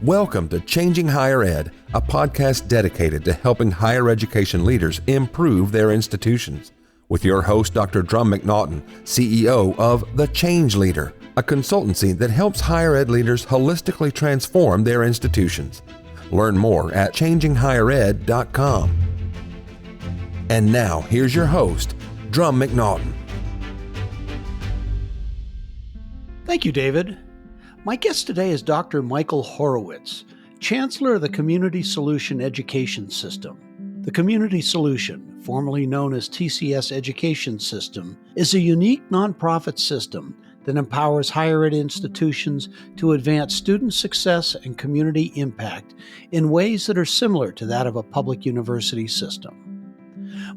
Welcome to Changing Higher Ed, a podcast dedicated to helping higher education leaders improve their institutions. With your host, Dr. Drum McNaughton, CEO of The Change Leader, a consultancy that helps higher ed leaders holistically transform their institutions. Learn more at changinghighered.com. And now, here's your host, Drum McNaughton. Thank you, David. My guest today is Dr. Michael Horowitz, Chancellor of the Community Solution Education System. The Community Solution, formerly known as TCS Education System, is a unique nonprofit system that empowers higher ed institutions to advance student success and community impact in ways that are similar to that of a public university system.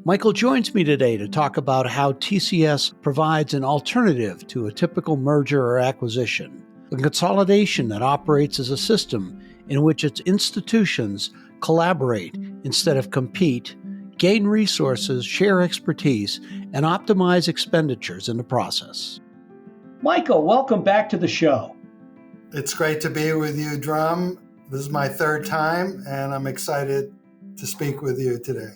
Michael joins me today to talk about how TCS provides an alternative to a typical merger or acquisition, a consolidation that operates as a system in which its institutions collaborate instead of compete, gain resources, share expertise, and optimize expenditures in the process. Michael, welcome back to the show. It's great to be with you, Drum. This is my third time, and I'm excited to speak with you today.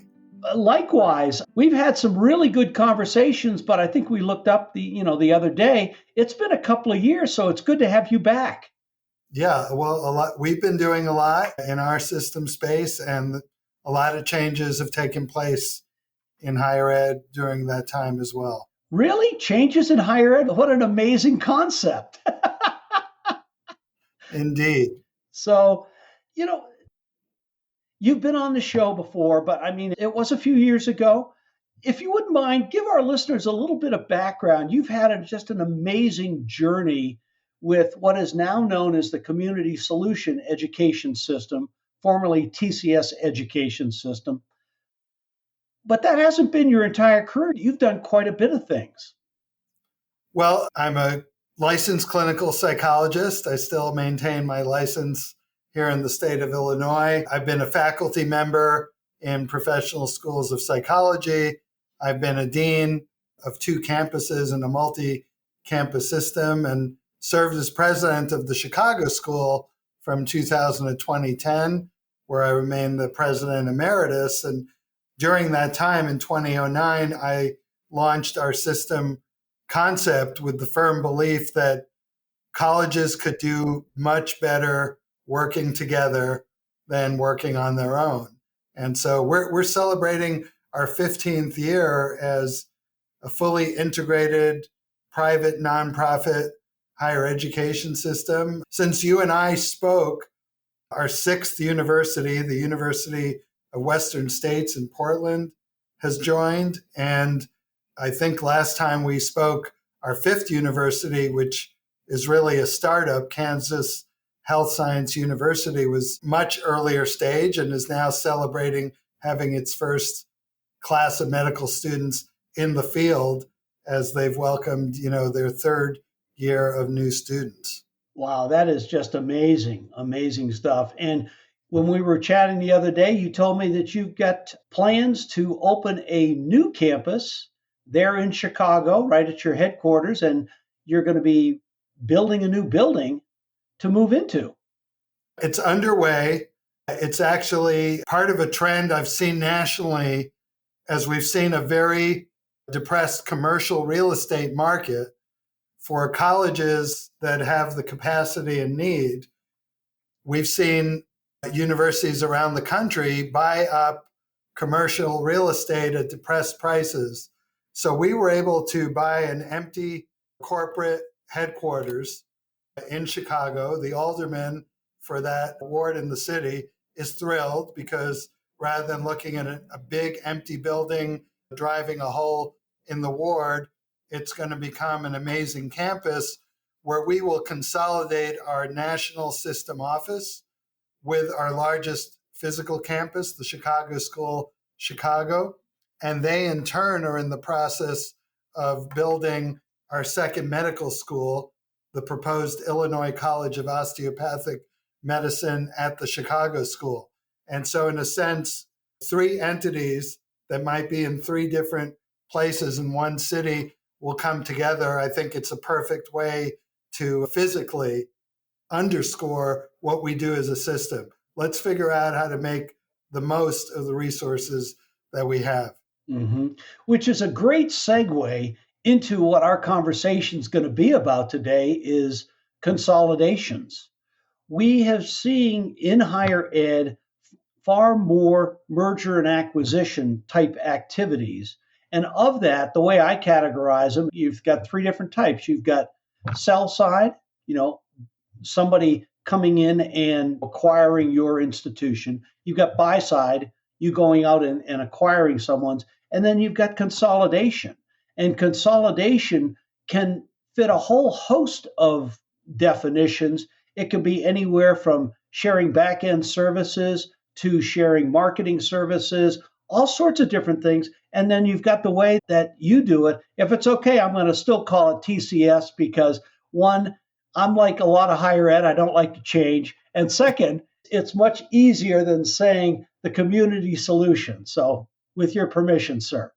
Likewise, we've had some really good conversations, but I think we looked up the other day. It's been a couple of years, so it's good to have you back. Yeah, well, we've been doing a lot in our system space, and a lot of changes have taken place in higher ed during that time as well. Really? Changes in higher ed? What an amazing concept. Indeed. So, you've been on the show before, but it was a few years ago. If you wouldn't mind, give our listeners a little bit of background. You've had just an amazing journey with what is now known as the Community Solution Education System, formerly TCS Education System. But that hasn't been your entire career. You've done quite a bit of things. Well, I'm a licensed clinical psychologist. I still maintain my license here in the state of Illinois. I've been a faculty member in professional schools of psychology. I've been a dean of 2 campuses in a multi-campus system and served as president of the Chicago School from 2000 to 2010, where I remained the president emeritus. And during that time in 2009, I launched our system concept with the firm belief that colleges could do much better working together than working on their own. And so we're celebrating our 15th year as a fully integrated private nonprofit higher education system. Since you and I spoke, our 6th university, the University of Western States in Portland, has joined. And I think last time we spoke, our 5th university, which is really a startup, Kansas Health Science University, was much earlier stage and is now celebrating having its first class of medical students in the field as they've welcomed, their 3rd year of new students. Wow, that is just amazing, amazing stuff. And when we were chatting the other day, you told me that you've got plans to open a new campus there in Chicago, right at your headquarters, and you're going to be building a new building to move into. It's underway. It's actually part of a trend I've seen nationally as we've seen a very depressed commercial real estate market for colleges that have the capacity and need. We've seen universities around the country buy up commercial real estate at depressed prices. So we were able to buy an empty corporate headquarters in Chicago. The alderman for that ward in the city is thrilled because rather than looking at a big empty building, driving a hole in the ward, it's going to become an amazing campus where we will consolidate our national system office with our largest physical campus, the Chicago School, Chicago. And they in turn are in the process of building our 2nd medical school, the proposed Illinois College of Osteopathic Medicine at the Chicago School. And so in a sense, 3 entities that might be in 3 different places in one city will come together. I think it's a perfect way to physically underscore what we do as a system. Let's figure out how to make the most of the resources that we have. Mm-hmm. Which is a great segue into what our conversation is going to be about today is consolidations. We have seen in higher ed far more merger and acquisition type activities. And of that, the way I categorize them, you've got three different types. You've got sell side, somebody coming in and acquiring your institution. You've got buy side, you going out and acquiring someone's. And then you've got consolidation. And consolidation can fit a whole host of definitions. It could be anywhere from sharing back end services to sharing marketing services, all sorts of different things. And then you've got the way that you do it. If it's okay, I'm going to still call it TCS because one, I'm like a lot of higher ed, I don't like to change. And second, it's much easier than saying the community solution. So with your permission, sir.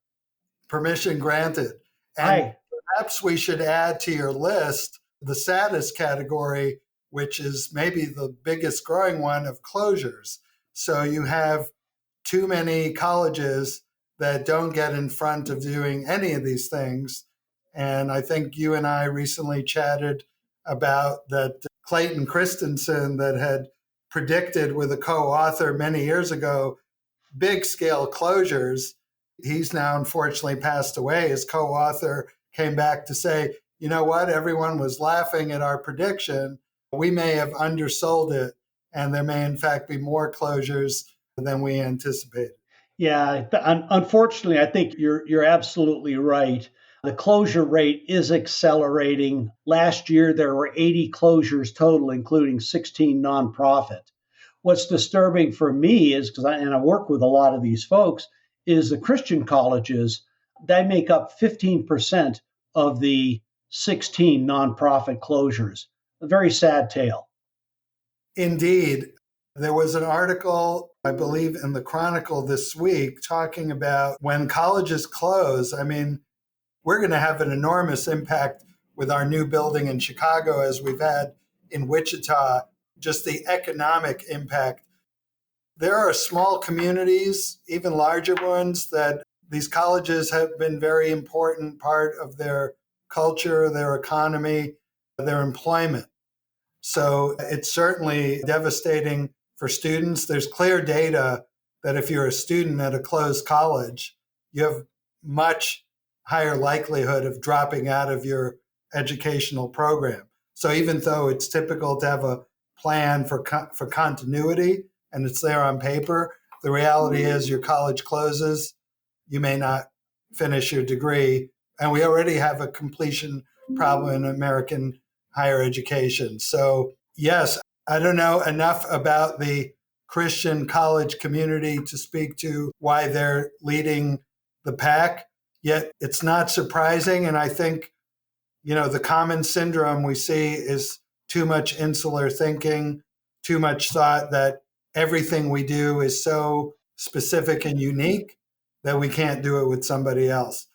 Permission granted. And perhaps we should add to your list the saddest category, which is maybe the biggest growing one of closures. So you have too many colleges that don't get in front of doing any of these things. And I think you and I recently chatted about that Clayton Christensen that had predicted with a co-author many years ago, big scale closures. He's now unfortunately passed away. His co-author came back to say, you know what, everyone was laughing at our prediction. We may have undersold it, and there may in fact be more closures than we anticipated. Yeah, unfortunately, I think you're absolutely right. The closure rate is accelerating. Last year, there were 80 closures total, including 16 nonprofit. What's disturbing for me is, because I work with a lot of these folks, is the Christian colleges, they make up 15% of the 16 nonprofit closures. A very sad tale. Indeed. There was an article, I believe, in the Chronicle this week talking about when colleges close. I mean, we're going to have an enormous impact with our new building in Chicago, as we've had in Wichita, just the economic impact. There are small communities, even larger ones, that these colleges have been very important part of their culture, their economy, their employment. So it's certainly devastating for students. There's clear data that if you're a student at a closed college, you have much higher likelihood of dropping out of your educational program. So even though it's typical to have a plan for continuity and it's there on paper, the reality is your college closes, you may not finish your degree. And we already have a completion problem in American higher education. So yes, I don't know enough about the Christian college community to speak to why they're leading the pack, yet it's not surprising. And I think, the common syndrome we see is too much insular thinking, too much thought that everything we do is so specific and unique that we can't do it with somebody else.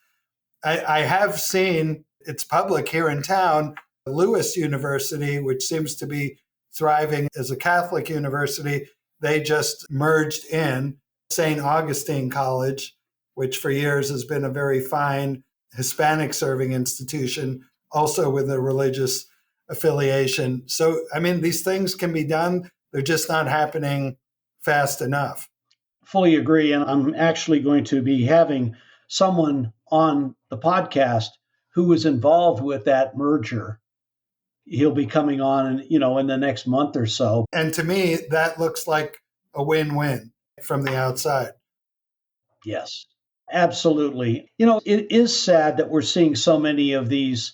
I have seen, it's public here in town, Lewis University, which seems to be thriving as a Catholic university, they just merged in St. Augustine College, which for years has been a very fine Hispanic serving institution, also with a religious affiliation. So, I mean, these things can be done. They're just not happening fast enough. Fully agree. And I'm actually going to be having someone on the podcast who was involved with that merger. He'll be coming on, in the next month or so. And to me, that looks like a win-win from the outside. Yes, absolutely. It is sad that we're seeing so many of these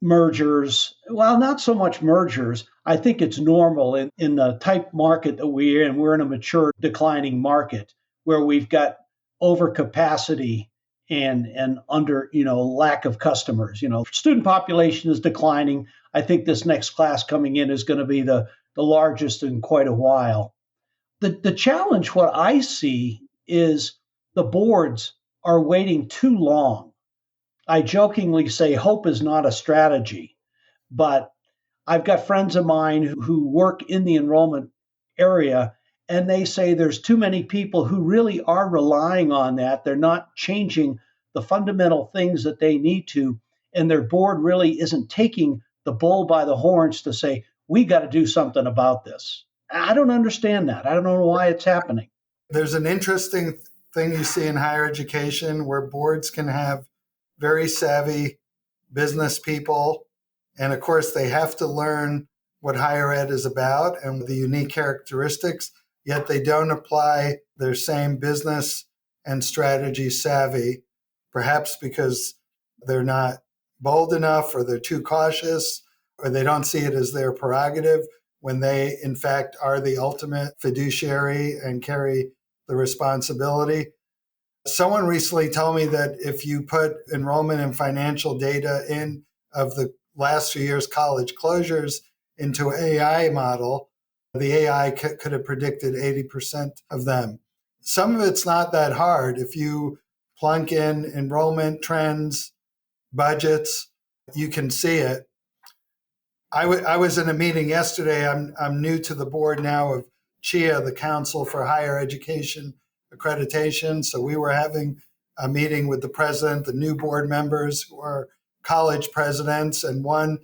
mergers. Well, not so much mergers. I think it's normal in the type market that we're in. We're in a mature, declining market where we've got overcapacity and under, lack of customers. Student population is declining. I think this next class coming in is going to be the largest in quite a while. The challenge, what I see, is the boards are waiting too long. I jokingly say hope is not a strategy, but I've got friends of mine who work in the enrollment area, and they say there's too many people who really are relying on that. They're not changing the fundamental things that they need to, and their board really isn't taking the bull by the horns to say, we got to do something about this. I don't understand that. I don't know why it's happening. There's an interesting thing you see in higher education where boards can have very savvy business people. And of course, they have to learn what higher ed is about and the unique characteristics, yet they don't apply their same business and strategy savvy, perhaps because they're not bold enough or they're too cautious or they don't see it as their prerogative when they, in fact, are the ultimate fiduciary and carry the responsibility. Someone recently told me that if you put enrollment and financial data in of the last few years' college closures into an AI model, the AI could have predicted 80% of them. Some of it's not that hard. If you plunk in enrollment trends, budgets, you can see it. I was in a meeting yesterday. I'm new to the board now of CHIA, the Council for Higher Education Accreditation. So we were having a meeting with the president, the new board members who are college presidents, and one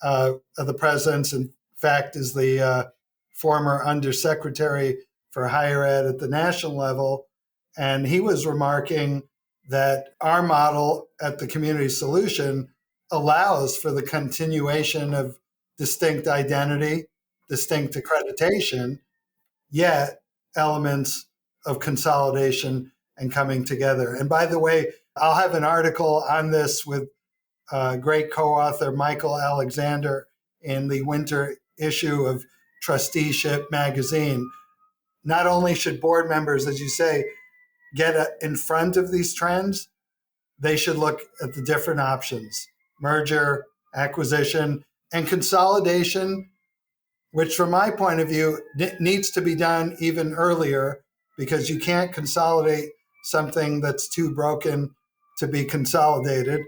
of the presidents, in fact, is the former undersecretary for higher ed at the national level. And he was remarking that our model at the Community Solution allows for the continuation of distinct identity, distinct accreditation, yet elements of consolidation and coming together. And by the way, I'll have an article on this with great co-author Michael Alexander in the winter issue of Trusteeship magazine. Not only should board members, as you say, get in front of these trends, they should look at the different options: merger, acquisition, and consolidation, which from my point of view needs to be done even earlier, because you can't consolidate something that's too broken to be consolidated.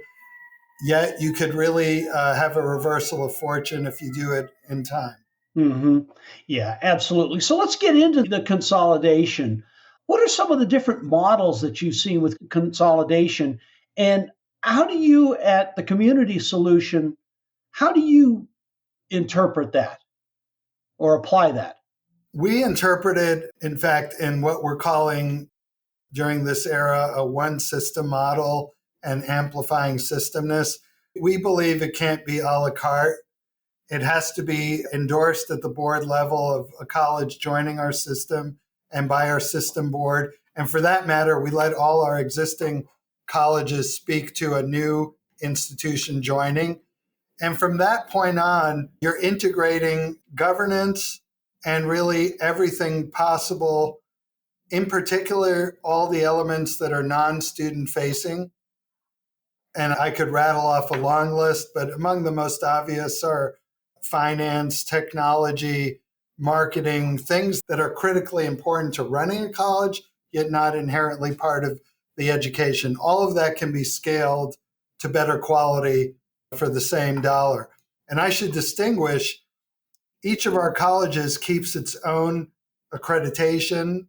Yet you could really have a reversal of fortune if you do it in time. Mm-hmm. Yeah, absolutely. So let's get into the consolidation. What are some of the different models that you've seen with consolidation? And how do you, at the Community Solution, how do you interpret that or apply that? We interpreted, in fact, in what we're calling during this era a one system model and amplifying systemness. We believe it can't be a la carte. It has to be endorsed at the board level of a college joining our system and by our system board. And for that matter, we let all our existing colleges speak to a new institution joining. And from that point on, you're integrating governance and really everything possible, in particular, all the elements that are non-student facing. And I could rattle off a long list, but among the most obvious are finance, technology, marketing, things that are critically important to running a college, yet not inherently part of the education. All of that can be scaled to better quality for the same dollar. And I should distinguish, each of our colleges keeps its own accreditation,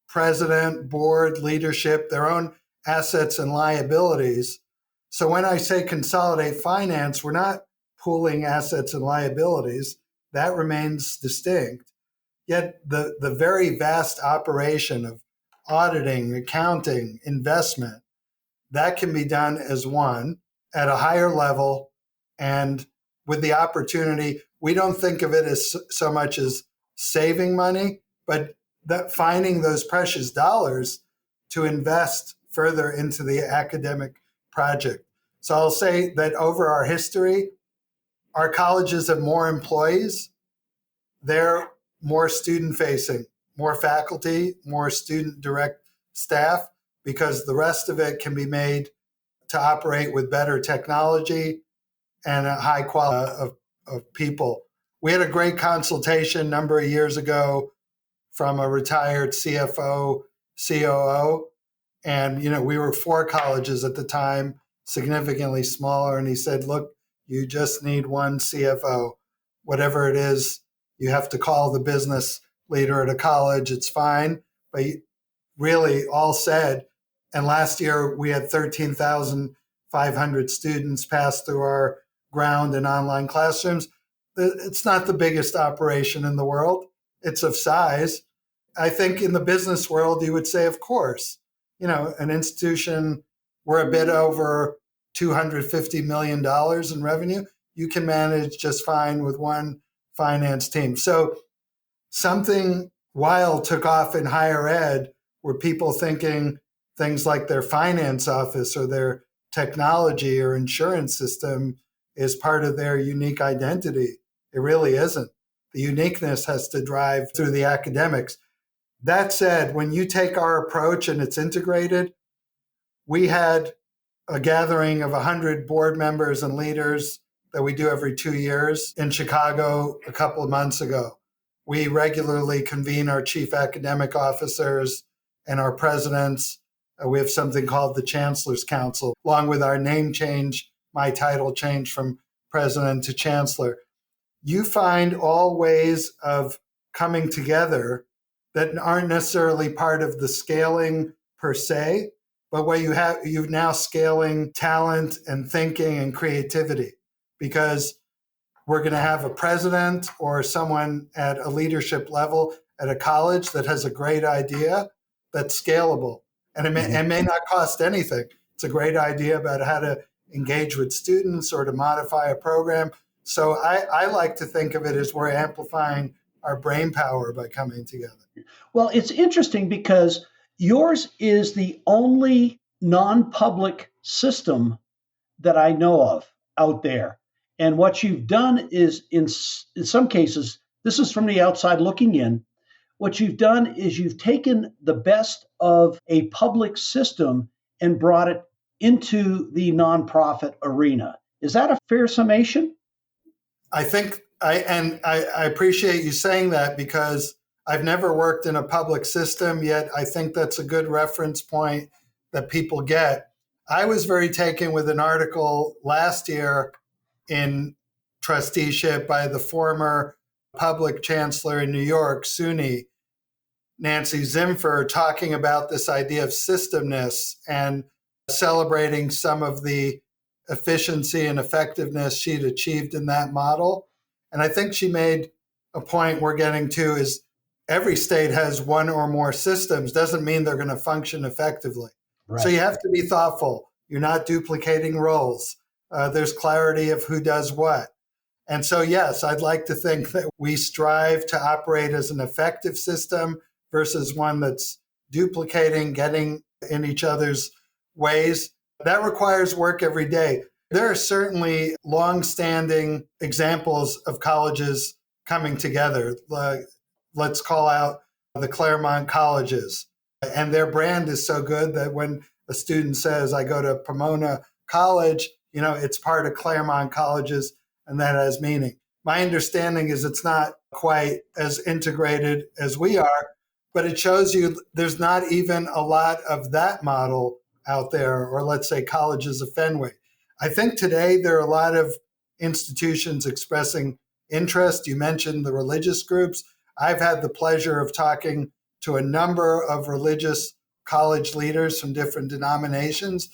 president, board, leadership, their own assets and liabilities. So when I say consolidate finance, we're not pooling assets and liabilities. That remains distinct. Yet the very vast operation of auditing, accounting, investment, that can be done as one at a higher level and with the opportunity. We don't think of it as so much as saving money, but that finding those precious dollars to invest further into the academic project. So I'll say that over our history, our colleges have more employees. They're more student facing, more faculty, more student direct staff, because the rest of it can be made to operate with better technology and a high quality of people. We had a great consultation a number of years ago from a retired CFO, COO. And, we were 4 colleges at the time, significantly smaller. And he said, look, you just need one CFO. whatever it is you have to call the business leader at a college, it's fine. But really, all said, and last year we had 13,500 students pass through our ground and online classrooms. It's not the biggest operation in the world. It's of size. I think in the business world, you would say, of course, an institution, we're a bit over $250 million in revenue. You can manage just fine with one finance team. So something wild took off in higher ed where people thinking things like their finance office or their technology or insurance system is part of their unique identity. It really isn't. The uniqueness has to drive through the academics. That said, when you take our approach and it's integrated, we had a gathering of 100 board members and leaders that we do every 2 years in Chicago a couple of months ago. We regularly convene our chief academic officers and our presidents. We have something called the Chancellor's Council, along with our name change, my title change from president to chancellor. You find all ways of coming together that aren't necessarily part of the scaling per se, but where you're now scaling talent and thinking and creativity, because we're going to have a president or someone at a leadership level at a college that has a great idea that's scalable. And it may not cost anything. It's a great idea about how to engage with students or to modify a program. So I like to think of it as we're amplifying our brain power by coming together. Well, it's interesting because yours is the only non-public system that I know of out there. And what you've done is, in some cases, this is from the outside looking in, what you've done is you've taken the best of a public system and brought it into the nonprofit arena. Is that a fair summation? I think I appreciate you saying that, because I've never worked in a public system, yet I think that's a good reference point that people get. I was very taken with an article last year in trusteeship by the former public chancellor in New York, SUNY, Nancy Zimfer, talking about this idea of systemness and celebrating some of the efficiency and effectiveness she'd achieved in that model. And I think she made a point we're getting to is every state has one or more systems, doesn't mean they're going to function effectively. Right. So you have to be thoughtful. You're not duplicating roles. There's clarity of who does what. And so, yes, I'd like to think that we strive to operate as an effective system versus one that's duplicating, getting in each other's ways. That requires work every day. There are certainly long-standing examples of colleges coming together. Let's call out the Claremont colleges. And their brand is so good that when a student says, I go to Pomona College, it's part of Claremont colleges, and that has meaning. My understanding is it's not quite as integrated as we are, but it shows you there's not even a lot of that model out there, or let's say colleges of Fenway. I think today there are a lot of institutions expressing interest. You mentioned the religious groups. I've had the pleasure of talking to a number of religious college leaders from different denominations.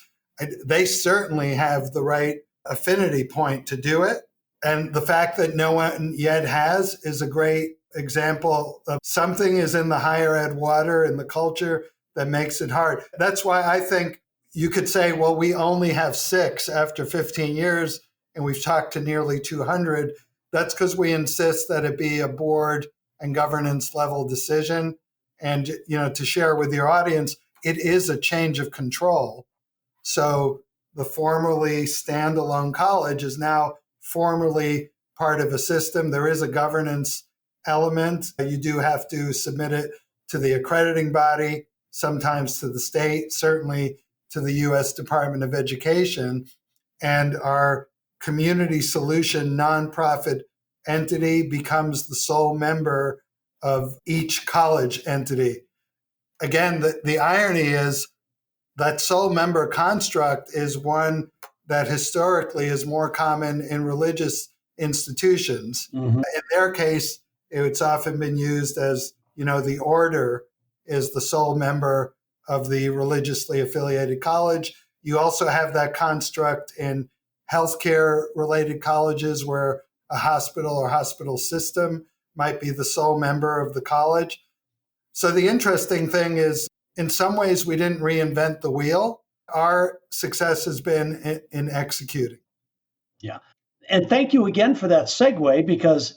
They certainly have the right affinity point to do it. And the fact that no one yet has is a great example of something is in the higher ed water and the culture that makes it hard. That's why I think you could say, well, we only have 6 after 15 years, and we've talked to nearly 200. That's because we insist that it be a board and governance level decision. And, to share with your audience, it is a change of control. So the formerly standalone college is now formally part of a system. There is a governance element. You do have to submit it to the accrediting body, sometimes to the state, certainly to the U.S. Department of Education. And our community solution nonprofit entity becomes the sole member of each college entity. Again, the irony is that sole member construct is one that historically is more common in religious institutions. Mm-hmm. In their case, it's often been used as, the order is the sole member of the religiously affiliated college. You also have that construct in healthcare related colleges where a hospital or hospital system might be the sole member of the college. So the interesting thing is, in some ways, we didn't reinvent the wheel. Our success has been in executing. Yeah. And thank you again for that segue, because,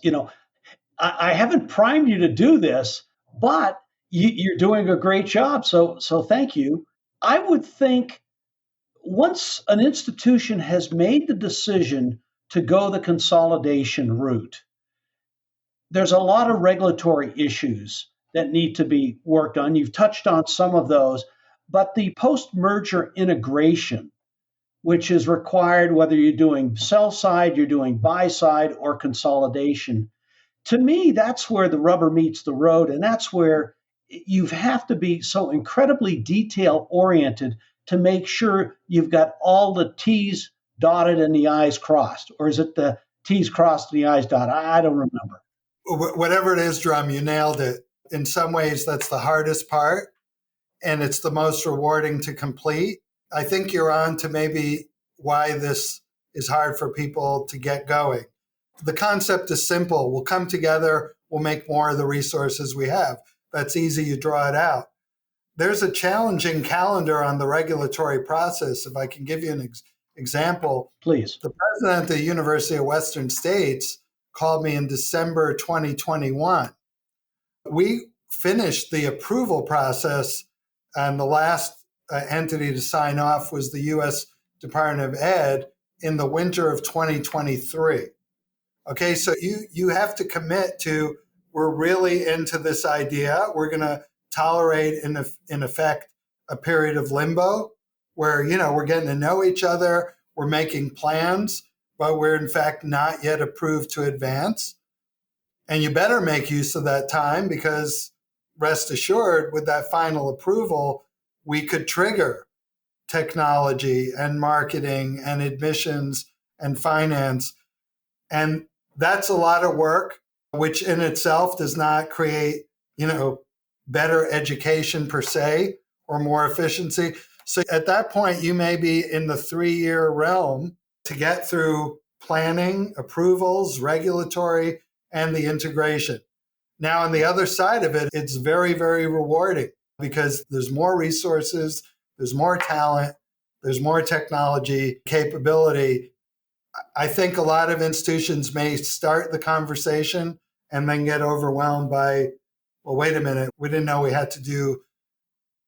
I haven't primed you to do this, but you're doing a great job. So thank you. I would think once an institution has made the decision to go the consolidation route, there's a lot of regulatory issues that need to be worked on. You've touched on some of those, but the post-merger integration, which is required whether you're doing sell side, you're doing buy side, or consolidation, to me, that's where the rubber meets the road. And that's where you have to be so incredibly detail oriented to make sure you've got all the T's dotted and the I's crossed. Or is it the T's crossed and the I's dotted? I don't remember. Whatever it is, Drum, you nailed it. In some ways, that's the hardest part, and it's the most rewarding to complete. I think you're on to maybe why this is hard for people to get going. The concept is simple. We'll come together, we'll make more of the resources we have. That's easy, you draw it out. There's a challenging calendar on the regulatory process. If I can give you an example. Please. The president of the University of Western States called me in December 2021. We finished the approval process, and the last entity to sign off was the U.S. Department of Ed in the winter of 2023. Okay, so you have to commit to, we're really into this idea. We're going to tolerate, in effect, a period of limbo where, we're getting to know each other, we're making plans, but we're in fact not yet approved to advance. And you better make use of that time, because rest assured, with that final approval, we could trigger technology and marketing and admissions and finance. And that's a lot of work, which in itself does not create, better education per se or more efficiency. So at that point, you may be in the 3-year realm to get through planning, approvals, regulatory, and the integration. Now, on the other side of it, it's very, very rewarding because there's more resources, there's more talent, there's more technology capability. I think a lot of institutions may start the conversation and then get overwhelmed by, well, wait a minute, we didn't know we had to do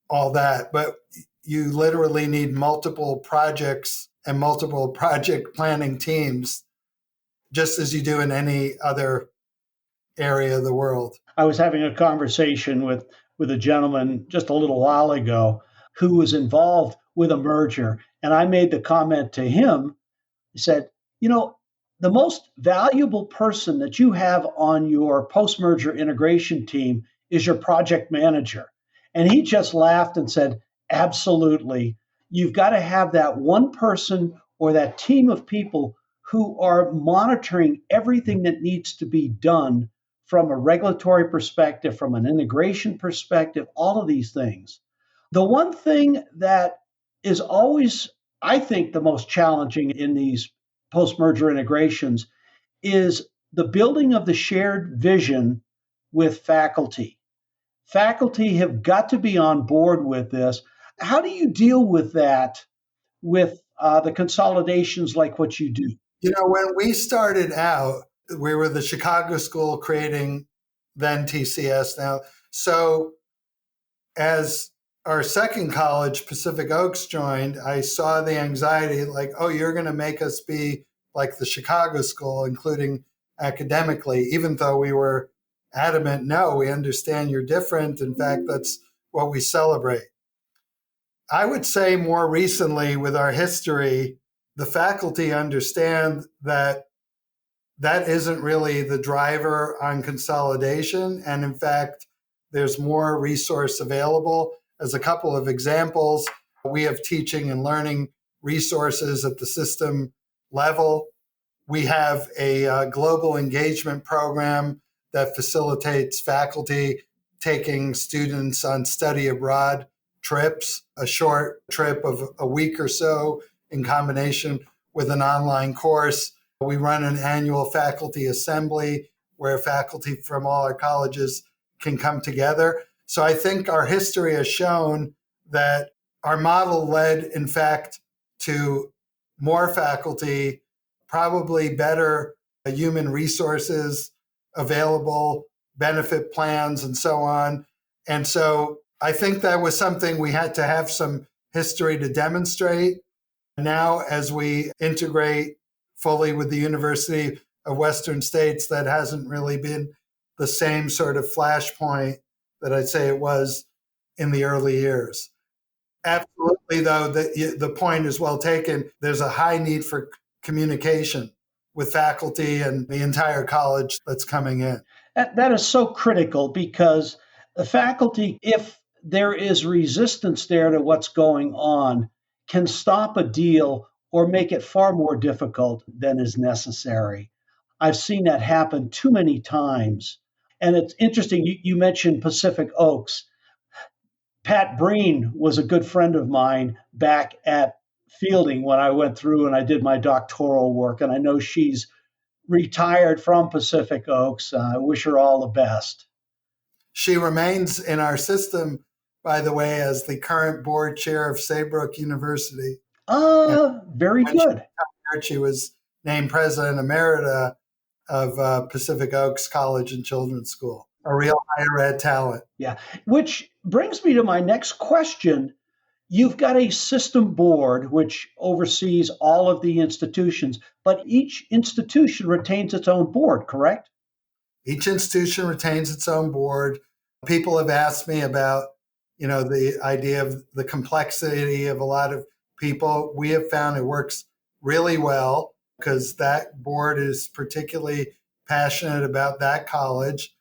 all that. But you literally need multiple projects and multiple project planning teams, just as you do in any other area of the world. I was having a conversation with a gentleman just a little while ago who was involved with a merger. And I made the comment to him, I said, the most valuable person that you have on your post-merger integration team is your project manager. And he just laughed and said, absolutely. You've got to have that one person or that team of people who are monitoring everything that needs to be done from a regulatory perspective, from an integration perspective, all of these things. The one thing that is always, I think, the most challenging in these post-merger integrations is the building of the shared vision with faculty. Faculty have got to be on board with this. How do you deal with that with the consolidations like what you do? When we started out, we were the Chicago school creating then TCS now. So as our second college, Pacific Oaks, joined, I saw the anxiety like, oh, you're going to make us be like the Chicago school, including academically, even though we were adamant, no, we understand you're different. In fact, that's what we celebrate. I would say more recently with our history, the faculty understand that that isn't really the driver on consolidation. And in fact, there's more resource available. As a couple of examples, we have teaching and learning resources at the system level. We have a global engagement program that facilitates faculty taking students on study abroad trips, a short trip of a week or so in combination with an online course. We run an annual faculty assembly where faculty from all our colleges can come together. So I think our history has shown that our model led, in fact, to more faculty, probably better human resources available, benefit plans, and so on. And so I think that was something we had to have some history to demonstrate. Now, as we integrate fully with the University of Western States, that hasn't really been the same sort of flashpoint that I'd say it was in the early years. Absolutely, though, the point is well taken. There's a high need for communication with faculty and the entire college that's coming in. That is so critical because the faculty, if there is resistance there to what's going on, can stop a deal or make it far more difficult than is necessary. I've seen that happen too many times. And it's interesting, you mentioned Pacific Oaks. Pat Breen was a good friend of mine back at Fielding when I went through and I did my doctoral work. And I know she's retired from Pacific Oaks. I wish her all the best. She remains in our system, by the way, as the current board chair of Saybrook University. Very good. She was named president emerita of Pacific Oaks College and Children's School, a real higher ed talent. Yeah, which brings me to my next question. You've got a system board which oversees all of the institutions, but each institution retains its own board, correct? Each institution retains its own board. People have asked me about, the idea of the complexity of a lot of people. We have found it works really well because that board is particularly passionate about that college.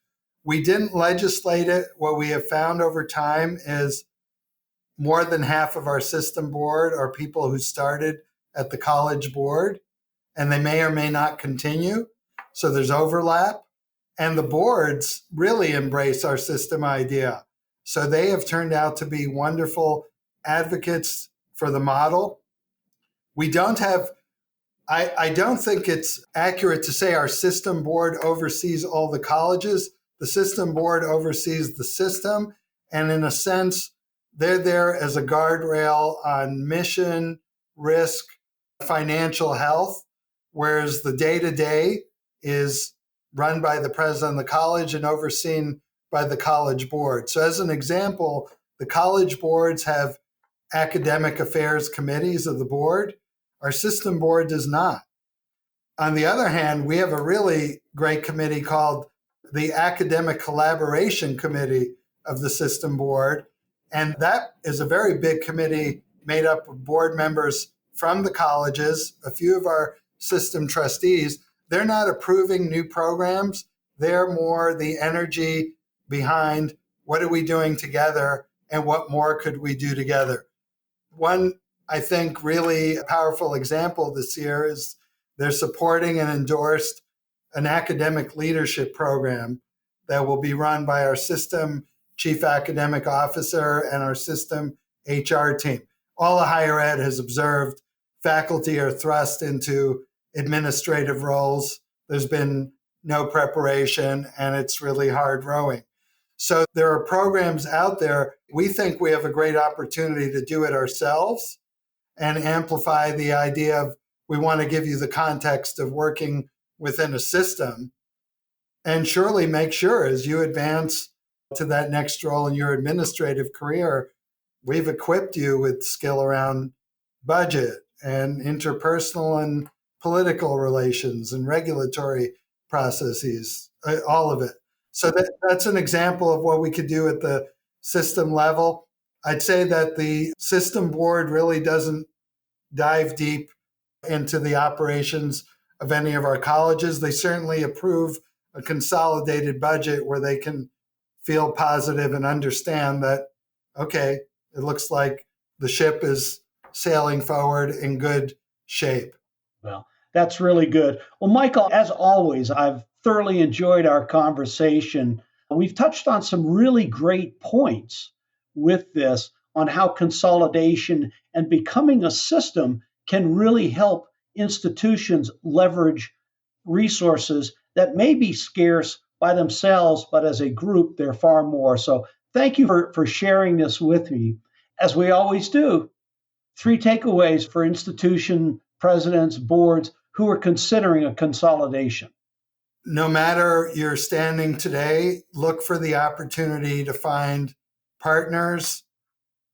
We didn't legislate it. What we have found over time is more than half of our system board are people who started at the college board, and they may or may not continue. So there's overlap. And the boards really embrace our system idea. So they have turned out to be wonderful advocates for the model. We don't have, I don't think it's accurate to say our system board oversees all the colleges. The system board oversees the system. And in a sense, they're there as a guardrail on mission, risk, financial health, whereas the day-to-day is run by the president of the college and overseen by the college board. So as an example, the college boards have academic affairs committees of the board. Our system board does not. On the other hand, we have a really great committee called the Academic Collaboration Committee of the system board. And that is a very big committee made up of board members from the colleges, a few of our system trustees. They're not approving new programs. They're more the energy behind what are we doing together and what more could we do together. One, I think, really powerful example this year is they're supporting and endorsed an academic leadership program that will be run by our system chief academic officer and our system HR team. All of higher ed has observed faculty are thrust into administrative roles. There's been no preparation, and it's really hard rowing. So there are programs out there. We think we have a great opportunity to do it ourselves and amplify the idea of we want to give you the context of working within a system and surely make sure as you advance to that next role in your administrative career, we've equipped you with skill around budget and interpersonal and political relations and regulatory processes, all of it. So that's an example of what we could do at the system level. I'd say that the system board really doesn't dive deep into the operations of any of our colleges. They certainly approve a consolidated budget where they can feel positive and understand that, okay, it looks like the ship is sailing forward in good shape. Well, That's really good. Well, Michael, as always, I've thoroughly enjoyed our conversation. We've touched on some really great points with this on how consolidation and becoming a system can really help institutions leverage resources that may be scarce by themselves, but as a group, they're far more. So thank you for sharing this with me. As we always do, 3 takeaways for institution presidents, boards who are considering a consolidation. No matter your standing today, look for the opportunity to find partners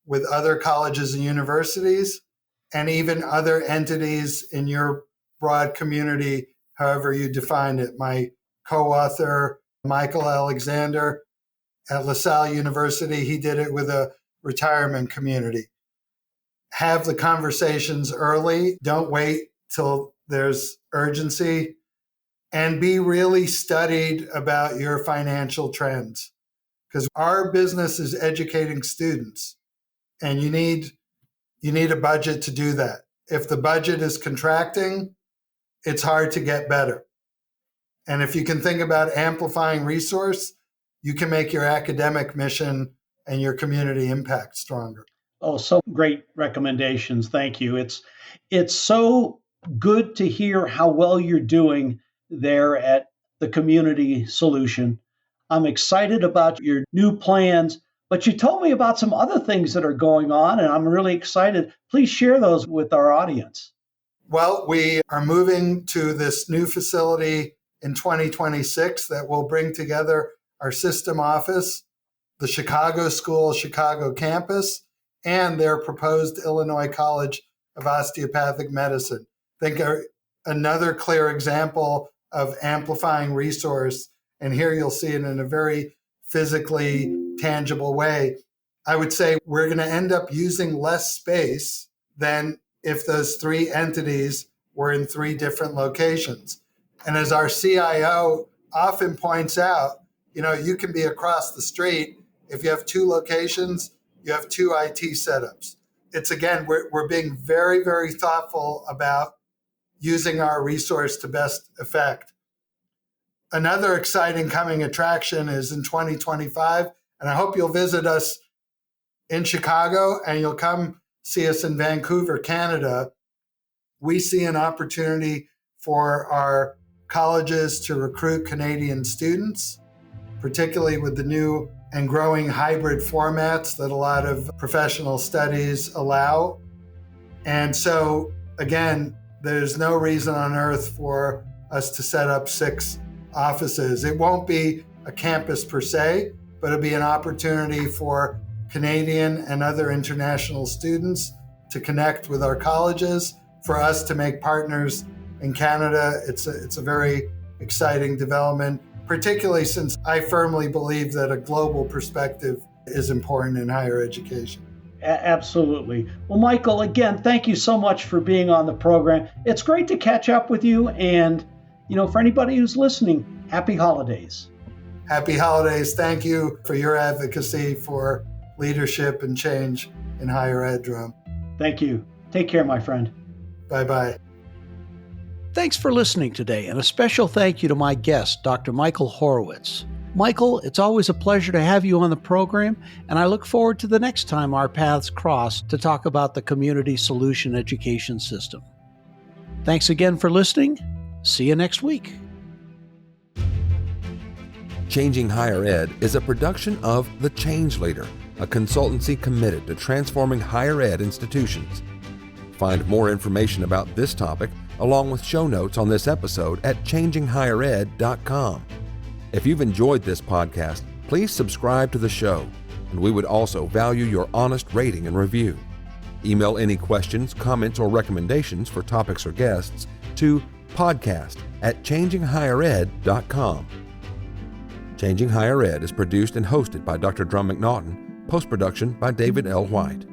with other colleges and universities and even other entities in your broad community, however you define it. My co-author, Michael Alexander at LaSalle University, he did it with a retirement community. Have the conversations early. Don't wait till there's urgency, and be really studied about your financial trends, because our business is educating students, and you need a budget to do that. If the budget is contracting, it's hard to get better. And if you can think about amplifying resource, you can make your academic mission and your community impact stronger. Oh, so great recommendations. Thank you. It's so good to hear how well you're doing there at the Community Solution. I'm excited about your new plans, but you told me about some other things that are going on, and I'm really excited. Please share those with our audience. Well, we are moving to this new facility in 2026 that will bring together our system office, the Chicago School, Chicago campus, and their proposed Illinois College of Osteopathic Medicine. I think another clear example of amplifying resource, and here you'll see it in a very physically tangible way. I would say we're going to end up using less space than if those 3 entities were in 3 different locations. And as our CIO often points out, you can be across the street. If you have 2 locations, you have 2 IT setups. It's again, we're being very, very thoughtful about using our resource to best effect. Another exciting coming attraction is in 2025, and I hope you'll visit us in Chicago and you'll come see us in Vancouver, Canada. We see an opportunity for our colleges to recruit Canadian students, particularly with the new and growing hybrid formats that a lot of professional studies allow. And so, again, there's no reason on earth for us to set up 6 offices. It won't be a campus per se, but it'll be an opportunity for Canadian and other international students to connect with our colleges, for us to make partners in Canada. It's a very exciting development, particularly since I firmly believe that a global perspective is important in higher education. Absolutely. Well, Michael, again, thank you so much for being on the program. It's great to catch up with you. And, for anybody who's listening, happy holidays. Happy holidays. Thank you for your advocacy for leadership and change in higher ed, Drum. Thank you. Take care, my friend. Bye-bye. Thanks for listening today, and a special thank you to my guest, Dr. Michael Horowitz. Michael, it's always a pleasure to have you on the program, and I look forward to the next time our paths cross to talk about the Community Solution Education System. Thanks again for listening. See you next week. Changing Higher Ed is a production of The Change Leader, a consultancy committed to transforming higher ed institutions. Find more information about this topic, along with show notes on this episode at changinghighered.com. If you've enjoyed this podcast, please subscribe to the show, and we would also value your honest rating and review. Email any questions, comments, or recommendations for topics or guests to podcast@changinghighered.com. Changing Higher Ed is produced and hosted by Dr. Drum McNaughton, post-production by David L. White.